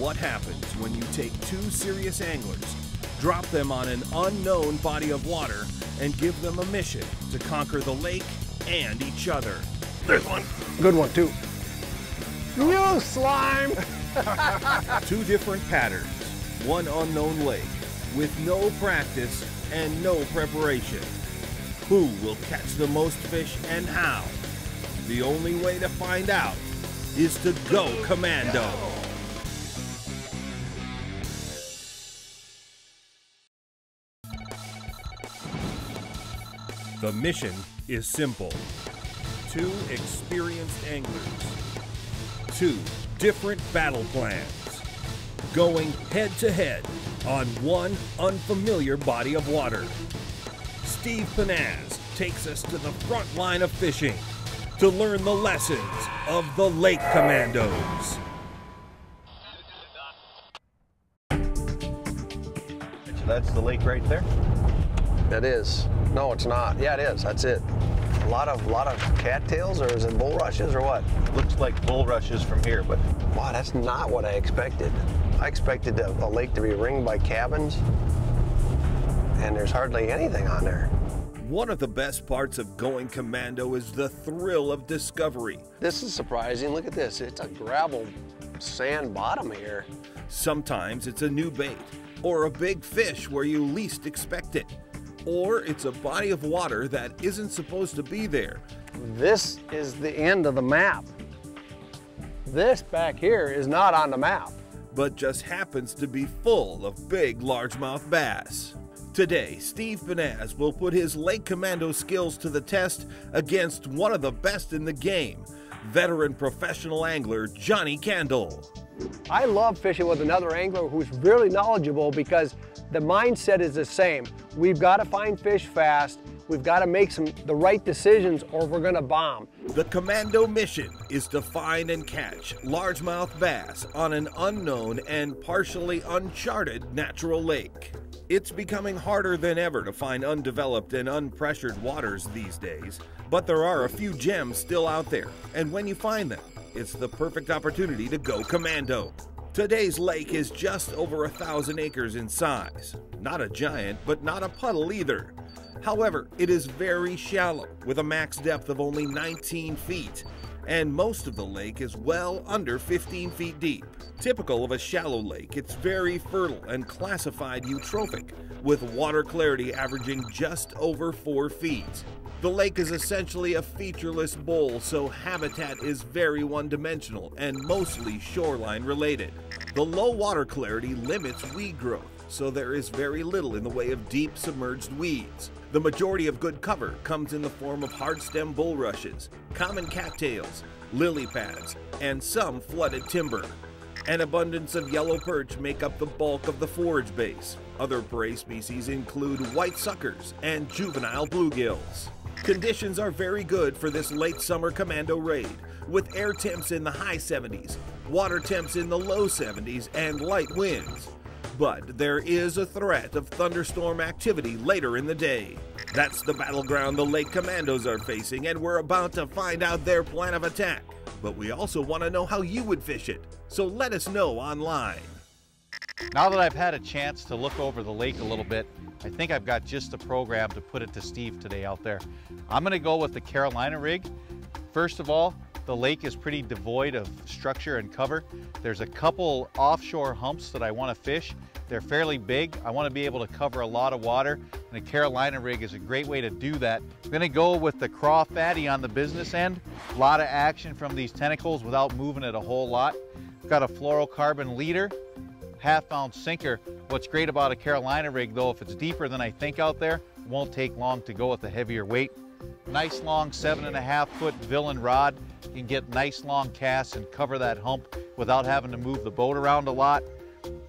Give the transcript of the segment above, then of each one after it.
What happens when you take two serious anglers, drop them on an unknown body of water, and give them a mission to conquer the lake and each other? There's one. Good one, too. You slime! Two different patterns, one unknown lake, with no practice and no preparation. Who will catch the most fish and how? The only way to find out is to go commando. The mission is simple. Two experienced anglers. Two different battle plans. Going head to head on one unfamiliar body of water. Steve Pennaz takes us to the front line of fishing to learn the lessons of the Lake Commandos. So that's the lake right there? That is. No, it's not. Yeah, it is. That's it. A lot of cattails, or is it bulrushes, or what? Looks like bulrushes from here, but... Wow, that's not what I expected. I expected a lake to be ringed by cabins, and there's hardly anything on there. One of the best parts of going commando is the thrill of discovery. This is surprising. Look at this. It's a gravel sand bottom here. Sometimes it's a new bait, or a big fish where you least expect it. Or it's a body of water that isn't supposed to be there. This is the end of the map. This back here is not on the map, but just happens to be full of big largemouth bass. Today, Steve Pennaz will put his Lake Commando skills to the test against one of the best in the game, veteran professional angler Johnny Candle. I love fishing with another angler who's really knowledgeable because the mindset is the same. We've got to find fish fast. We've got to make the right decisions or we're going to bomb. The commando mission is to find and catch largemouth bass on an unknown and partially uncharted natural lake. It's becoming harder than ever to find undeveloped and unpressured waters these days, but there are a few gems still out there, and when you find them, it's the perfect opportunity to go commando. Today's lake is just over 1,000 acres in size. Not a giant, but not a puddle either. However, it is very shallow, with a max depth of only 19 feet, and most of the lake is well under 15 feet deep. Typical of a shallow lake, it's very fertile and classified eutrophic, with water clarity averaging just over 4 feet. The lake is essentially a featureless bowl, so habitat is very one-dimensional and mostly shoreline related. The low water clarity limits weed growth, so there is very little in the way of deep submerged weeds. The majority of good cover comes in the form of hard-stem bulrushes, common cattails, lily pads, and some flooded timber. An abundance of yellow perch make up the bulk of the forage base. Other prey species include white suckers and juvenile bluegills. Conditions are very good for this late summer commando raid, with air temps in the high 70s, water temps in the low 70s, and light winds. But there is a threat of thunderstorm activity later in the day. That's the battleground the Lake Commandos are facing, and we're about to find out their plan of attack. But we also want to know how you would fish it, so let us know online. Now that I've had a chance to look over the lake a little bit, I think I've got just the program to put it to Steve today out there. I'm going to go with the Carolina rig. First of all, the lake is pretty devoid of structure and cover. There's a couple offshore humps that I want to fish. They're fairly big. I want to be able to cover a lot of water, and a Carolina rig is a great way to do that. I'm going to go with the craw fatty on the business end. A lot of action from these tentacles without moving it a whole lot. I've got a fluorocarbon leader, half-ounce sinker. What's great about a Carolina rig, though, if it's deeper than I think out there, it won't take long to go with a heavier weight. Nice long 7.5-foot villain rod. You can get nice long casts and cover that hump without having to move the boat around a lot.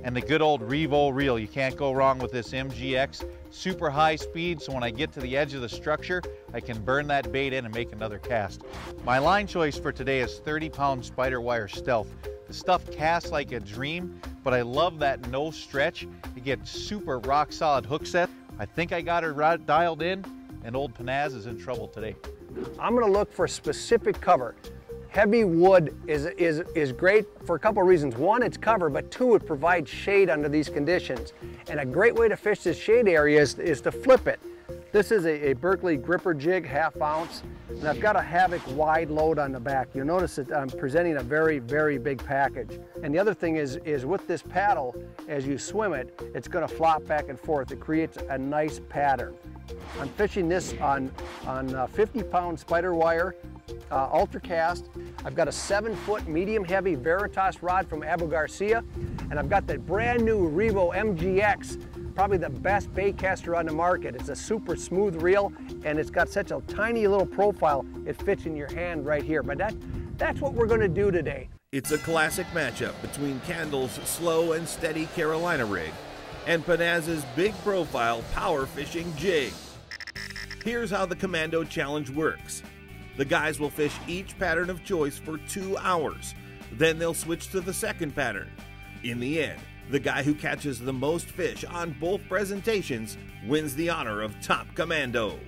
And the good old Revo reel, you can't go wrong with this MGX. Super high speed, so when I get to the edge of the structure, I can burn that bait in and make another cast. My line choice for today is 30-pound spider wire stealth. The stuff casts like a dream, but I love that no stretch. You get super rock solid hook set. I think I got her dialed in, and old Pennaz is in trouble today. I'm going to look for specific cover. Heavy wood is great for a couple of reasons. One, it's cover, but two, it provides shade under these conditions. And a great way to fish this shade area is to flip it. This is a Berkeley gripper jig, 1/2 ounce, and I've got a Havoc wide load on the back. You'll notice that I'm presenting a very, very big package. And the other thing is with this paddle, as you swim it, it's gonna flop back and forth. It creates a nice pattern. I'm fishing this on 50-pound spider wire, ultra cast. I've got a 7-foot medium heavy Veritas rod from Abu Garcia, and I've got that brand new Revo MGX, probably the best bait caster on the market. It's a super smooth reel, and it's got such a tiny little profile, it fits in your hand right here. But that's what we're gonna do today. It's a classic matchup between Candle's slow and steady Carolina rig and Pennaz's big profile power fishing jig. Here's how the Commando Challenge works. The guys will fish each pattern of choice for 2 hours. Then they'll switch to the second pattern. In the end, the guy who catches the most fish on both presentations wins the honor of top commando.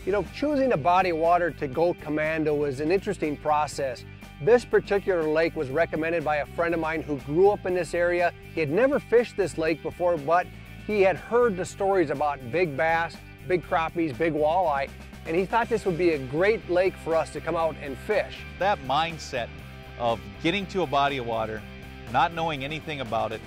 You know, choosing a body of water to go commando was an interesting process. This particular lake was recommended by a friend of mine who grew up in this area. He had never fished this lake before, but he had heard the stories about big bass, big crappies, big walleye, and he thought this would be a great lake for us to come out and fish. That mindset of getting to a body of water, not knowing anything about it,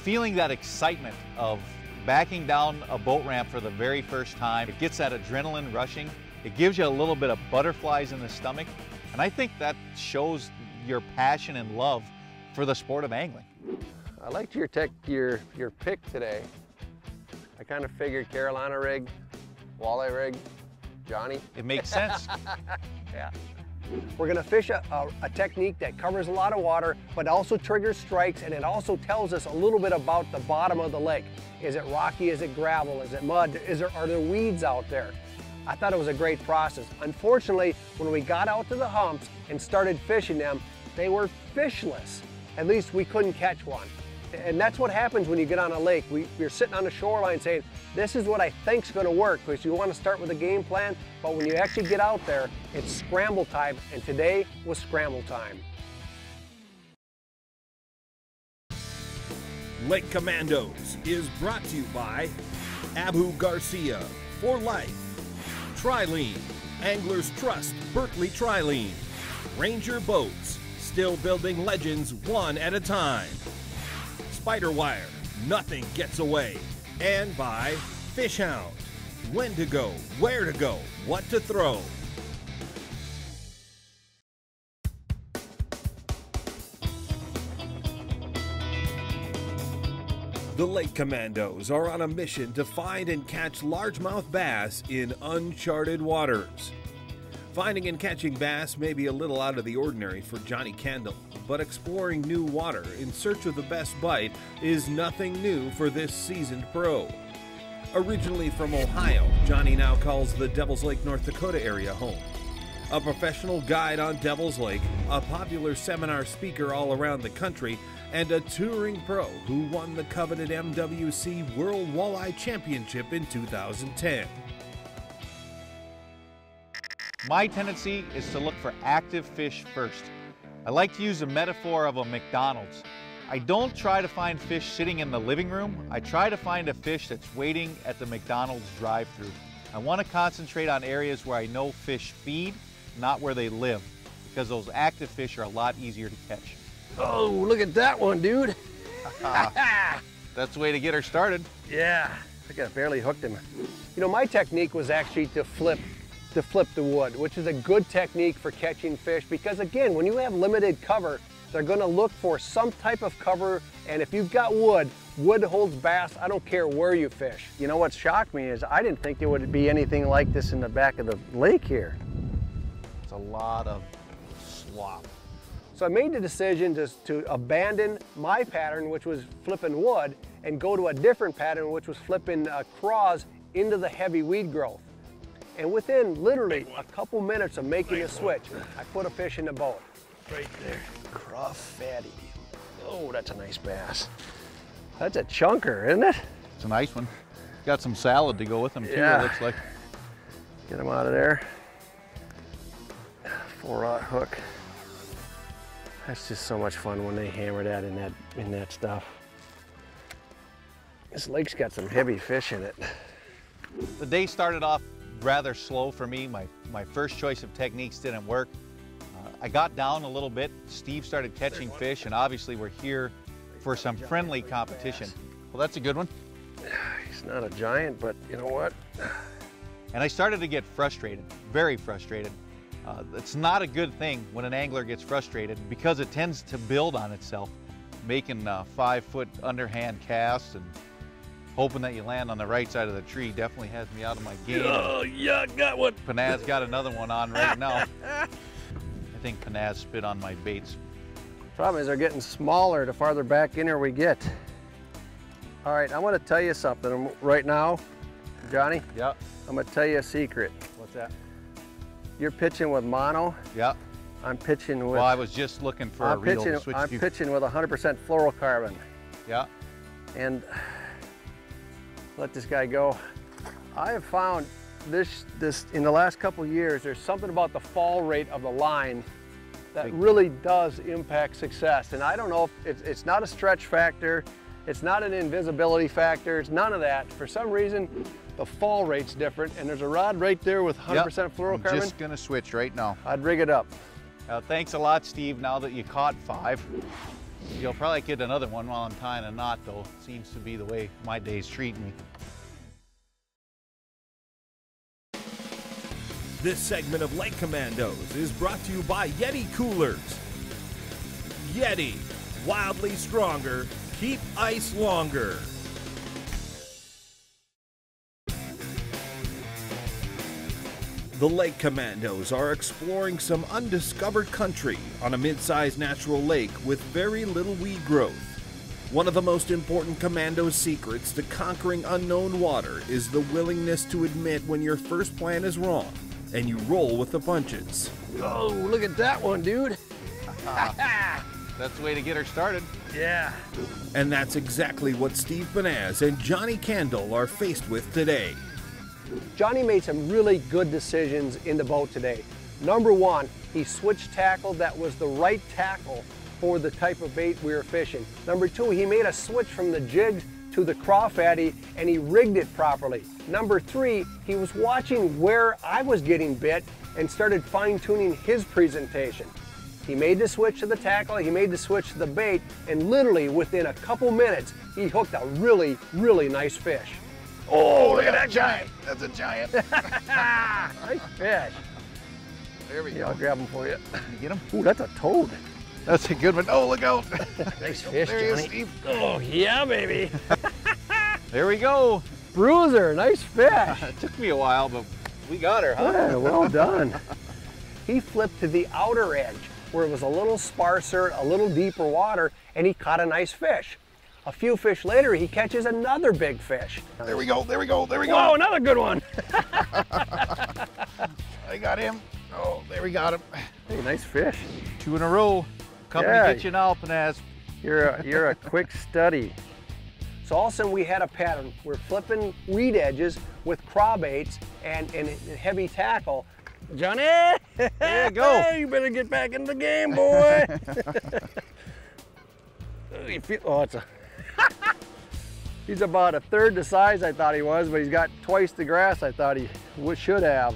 feeling that excitement of backing down a boat ramp for the very first time, it gets that adrenaline rushing, it gives you a little bit of butterflies in the stomach, and I think that shows your passion and love for the sport of angling. I liked your pick today. I kind of figured Carolina rig, walleye rig, Johnny. It makes sense. Yeah. We're gonna fish a technique that covers a lot of water, but also triggers strikes, and it also tells us a little bit about the bottom of the lake. Is it rocky? Is it gravel? Is it mud? Are there weeds out there? I thought it was a great process. Unfortunately, when we got out to the humps and started fishing them, they were fishless. At least we couldn't catch one. And that's what happens when you get on a lake. You're sitting on the shoreline saying, this is what I think's gonna work, because you wanna start with a game plan, but when you actually get out there, it's scramble time, and today was scramble time. Lake Commandos is brought to you by Abu Garcia for life, Trilene, Anglers Trust Berkeley Trilene, Ranger Boats, still building legends one at a time, Spider Wire, nothing gets away, and by Fish Hound, when to go, where to go, what to throw. The Lake Commandos are on a mission to find and catch largemouth bass in uncharted waters. Finding and catching bass may be a little out of the ordinary for Johnny Candle, but exploring new water in search of the best bite is nothing new for this seasoned pro. Originally from Ohio, Johnny now calls the Devil's Lake, North Dakota area home. A professional guide on Devil's Lake, a popular seminar speaker all around the country, and a touring pro who won the coveted MWC World Walleye Championship in 2010. My tendency is to look for active fish first. I like to use the metaphor of a McDonald's. I don't try to find fish sitting in the living room. I try to find a fish that's waiting at the McDonald's drive-thru. I want to concentrate on areas where I know fish feed, not where they live, because those active fish are a lot easier to catch. Oh, look at that one, dude. That's the way to get her started. Yeah, I think I barely hooked him. You know, my technique was actually to flip the wood, which is a good technique for catching fish, because again, when you have limited cover, they're gonna look for some type of cover, and if you've got wood holds bass, I don't care where you fish. You know what shocked me is I didn't think there would be anything like this in the back of the lake here. It's a lot of slop. So I made the decision to abandon my pattern, which was flipping wood, and go to a different pattern, which was flipping craws into the heavy weed growth. And within literally a couple minutes of making the switch, I put a fish in the boat. Right there, craw fatty. Oh, that's a nice bass. That's a chunker, isn't it? It's a nice one. Got some salad to go with them too, Yeah. it looks like. Get him out of there. 4-aught hook. That's just so much fun when they hammer that in that stuff. This lake's got some heavy fish in it. The day started off rather slow for me. My first choice of techniques didn't work. I got down a little bit. Steve started catching fish, and obviously we're here for some friendly competition. Well, that's a good one. He's not a giant, but you know what? And I started to get frustrated, very frustrated. It's not a good thing when an angler gets frustrated because it tends to build on itself, making 5-foot underhand casts and hoping that you land on the right side of the tree definitely has me out of my game. Oh, yeah, got one. Pennaz got another one on right now. I think Pennaz spit on my baits. Problem is they're getting smaller the farther back in here we get. All right, I'm gonna tell you something right now, Johnny. Yeah. I'm gonna tell you a secret. What's that? You're pitching with mono. Yeah. I'm pitching with... Well, I was just looking for a reel to switch I'm to. pitching with 100% fluorocarbon. Yeah. And let this guy go. I have found this in the last couple of years, there's something about the fall rate of the line that really does impact success. And I don't know if it's not a stretch factor, it's not an invisibility factor, it's none of that. For some reason, the fall rate's different, and there's a rod right there with 100% fluorocarbon. I'm just gonna switch right now. I'd rig it up. Thanks a lot, Steve. Now that you caught 5, you'll probably get another one while I'm tying a knot, though. Seems to be the way my day's treating me. This segment of Lake Commandos is brought to you by Yeti Coolers. Yeti, wildly stronger, keep ice longer. The Lake Commandos are exploring some undiscovered country on a mid-sized natural lake with very little weed growth. One of the most important Commando secrets to conquering unknown water is the willingness to admit when your first plan is wrong and you roll with the punches. Oh, look at that one, dude. That's the way to get her started. Yeah. And that's exactly what Steve Pennaz and Johnny Candle are faced with today. Johnny made some really good decisions in the boat today. Number one, he switched tackle that was the right tackle for the type of bait we were fishing. Number two, he made a switch from the jig to the crawfaddy and he rigged it properly. Number three, he was watching where I was getting bit and started fine-tuning his presentation. He made the switch to the tackle, he made the switch to the bait, and literally within a couple minutes, he hooked a really, really nice fish. Oh, look at that giant. That's a giant. Nice fish. There we Yeah, go. I'll grab him for you. You get him? Ooh, that's a toad. That's a good one. Oh, look out. Nice fish, There he is, Johnny. Steve. Oh, yeah, baby. There we go. Bruiser, nice fish. It took me a while, but we got her, huh? Yeah, well done. He flipped to the outer edge where it was a little sparser, a little deeper water, and he caught a nice fish. A few fish later, he catches another big fish. There we go, there we go, there we go. Whoa, another good one. I got him. Oh, there we got him. Hey, nice fish. 2 in a row. Coming Yeah. to get you now, Pennaz. You're a quick study. So all of a sudden we had a pattern. We're flipping weed edges with crawbaits and heavy tackle. Johnny! There you go. Hey, you better get back in the game, boy. Oh, it's a... He's about a third the size I thought he was, but he's got twice the grass I thought he should have.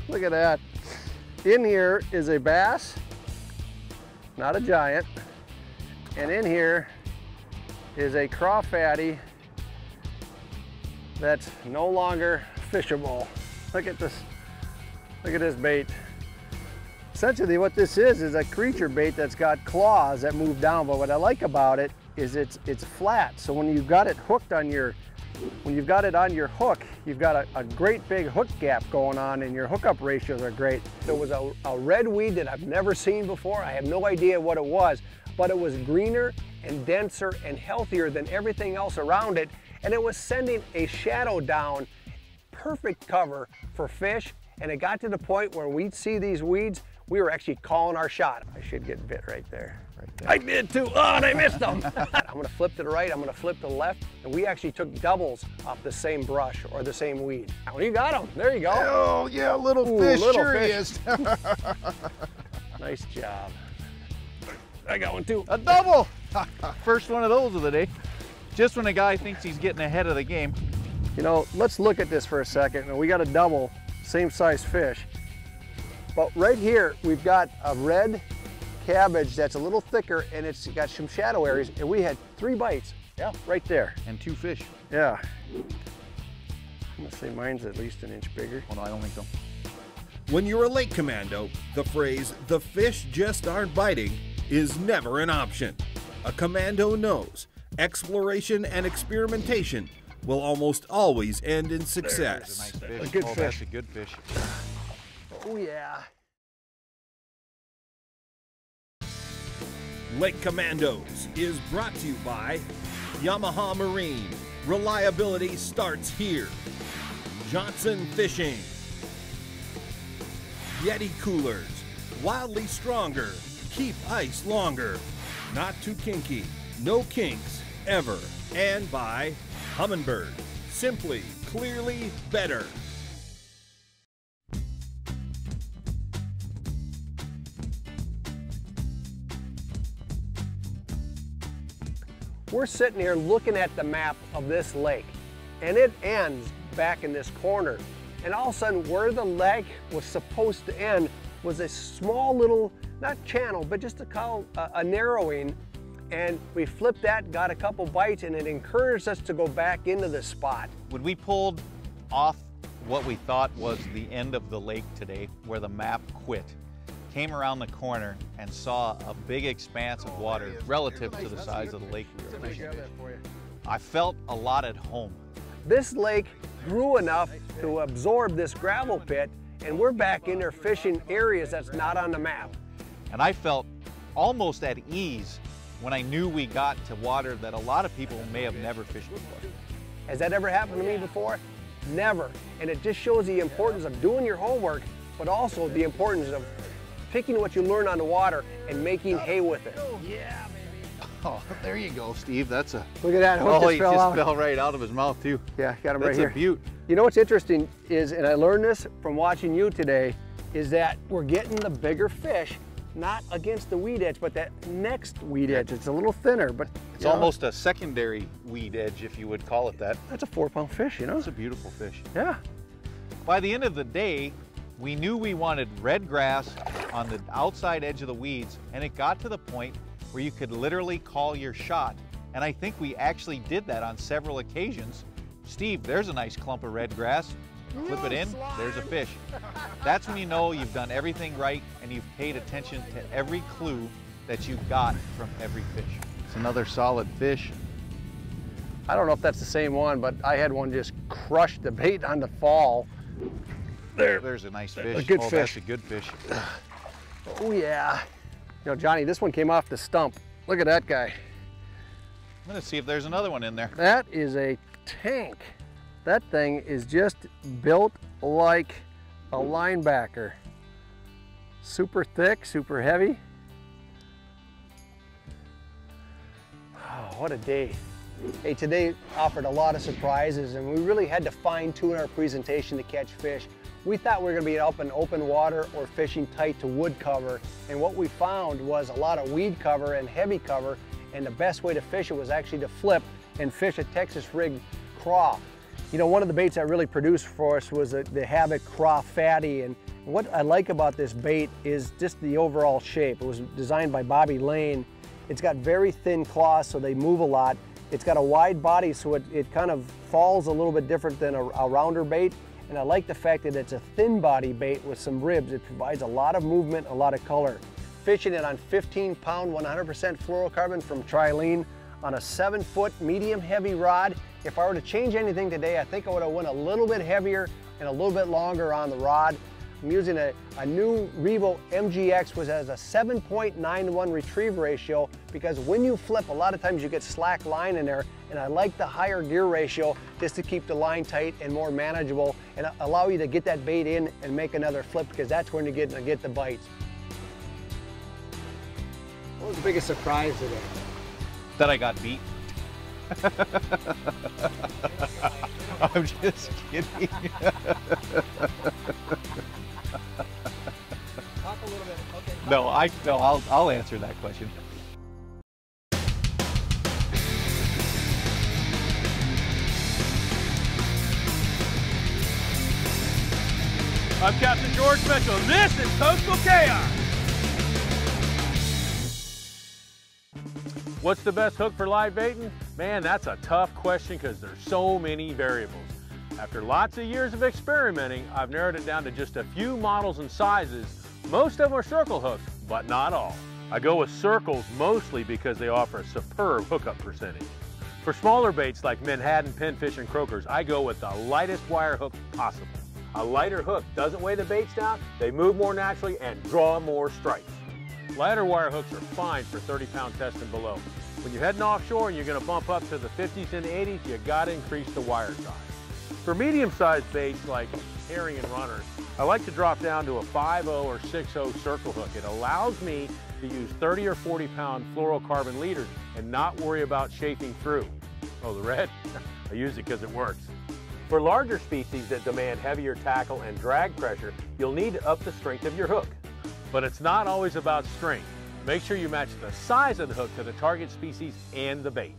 Look at that. In here is a bass, not a giant, and in here is a crawfaddy that's no longer fishable. Look at this. Look at this bait. Essentially what this is a creature bait that's got claws that move down, but what I like about it is it's flat. So when you've got it hooked on your, when you've got it on your hook, you've got a great big hook gap going on and your hookup ratios are great. There was a red weed that I've never seen before. I have no idea what it was, but it was greener and denser and healthier than everything else around it. And it was sending a shadow down, perfect cover for fish. And it got to the point where we'd see these weeds, we were actually calling our shot. I should get bit right there. I did too. Oh, and I missed them. I'm gonna flip to the right, I'm gonna flip to the left, and we actually took doubles off the same brush or the same weed. Oh, you got them. There you go. Oh, yeah, little Ooh, fish. little Sure fish. he is. Nice job. I got one too. A double! First one of those of the day. Just when a guy thinks he's getting ahead of the game. You know, let's look at this for a second. And we got a double, same size fish. But right here, we've got a red cabbage that's a little thicker and it's got some shadow areas, and we had 3 bites. Yeah, right there. And 2 fish. Yeah. I'm gonna say mine's at least an inch bigger. Oh no, I don't think so. When you're a lake commando, the phrase, "the fish just aren't biting," is never an option. A commando knows exploration and experimentation will almost always end in success. There's a nice fish. A good oh, fish. That's a good fish. Oh yeah. Lake Commandos is brought to you by Yamaha Marine. Reliability starts here. Johnson Fishing. Yeti Coolers. Wildly stronger. Keep ice longer. Not too kinky. No kinks ever. And by Humminbird. Simply, clearly better. We're sitting here looking at the map of this lake, and it ends back in this corner. And all of a sudden, where the lake was supposed to end was a small little, not channel, but just a narrowing. And we flipped that, got a couple bites, and it encouraged us to go back into the spot. When we pulled off what we thought was the end of the lake today, where the map quit, came around the corner and saw a big expanse of water relative to the size of the lake we were fishing. I felt a lot at home. This lake grew enough to absorb this gravel pit, and we're back in there fishing areas that's not on the map. And I felt almost at ease when I knew we got to water that a lot of people may have never fished before. Has that ever happened to me before? Never. And it just shows the importance of doing your homework, but also the importance of picking what you learn on the water and making hay with it. Yeah, baby. Oh, there you go, Steve. That's a... Look at that hook Oh, he just fell just out. fell right out of his mouth, too. Yeah, got him That's right here. a beaut. You know what's interesting is, and I learned this from watching you today, is that we're getting the bigger fish, not against the weed edge, but that next weed edge. It's a little thinner, but It's almost a secondary weed edge, if you would call it that. that's a 4-pound fish, you know? It's a beautiful fish. Yeah. By the end of the day, we knew we wanted red grass on the outside edge of the weeds, and it got to the point where you could literally call your shot. And I think we actually did that on several occasions. Steve, there's a nice clump of red grass. Flip it in, there's a fish. That's when you know you've done everything right and you've paid attention to every clue that you got from every fish. It's another solid fish. I don't know if that's the same one, but I had one just crush the bait on the fall. There's a nice fish. A good oh, fish. That's a good fish. Oh yeah. You know, Johnny, this one came off the stump. Look at that guy. I'm gonna see if there's another one in there. That is a tank. That thing is just built like a linebacker. Super thick, super heavy. Oh, what a day. Hey, today offered a lot of surprises, and we really had to fine-tune our presentation to catch fish. We thought we were gonna be up in open water or fishing tight to wood cover, and what we found was a lot of weed cover and heavy cover, and the best way to fish it was actually to flip and fish a Texas rig craw. You know, one of the baits that really produced for us was the Havoc Craw Fatty, and what I like about this bait is just the overall shape. It was designed by Bobby Lane. It's got very thin claws, so they move a lot. It's got a wide body, so it kind of falls a little bit different than a rounder bait. And I like the fact that it's a thin body bait with some ribs. It provides a lot of movement, a lot of color. Fishing it on 15-pound, 100% fluorocarbon from Trilene on a 7-foot medium heavy rod. If I were to change anything today, I think I would have went a little bit heavier and a little bit longer on the rod. I'm using a new Revo MGX, which has a 7.91 retrieve ratio, because when you flip, a lot of times you get slack line in there, and I like the higher gear ratio just to keep the line tight and more manageable and allow you to get that bait in and make another flip, because that's when you get the bites. What was the biggest surprise today? That I got beat. I'm just kidding. Talk a little bit. Okay. No, I'll answer that question. I'm Captain George Mitchell. This is Coastal Chaos. What's the best hook for live baiting? Man, that's a tough question because there's so many variables. After lots of years of experimenting, I've narrowed it down to just a few models and sizes. Most of them are circle hooks, but not all. I go with circles mostly because they offer a superb hookup percentage. For smaller baits like Manhattan, pinfish, and croakers, I go with the lightest wire hook possible. A lighter hook doesn't weigh the baits down, they move more naturally and draw more strikes. Lighter wire hooks are fine for 30-pound test and below. When you're heading offshore and you're going to bump up to the 50s and 80s, you got to increase the wire size. For medium-sized baits like herring and runners, I like to drop down to a 5/0 or 6/0 circle hook. It allows me to use 30 or 40-pound fluorocarbon leaders and not worry about chafing through. Oh, the red? I use it because it works. For larger species that demand heavier tackle and drag pressure, you'll need to up the strength of your hook. But it's not always about strength. Make sure you match the size of the hook to the target species and the bait.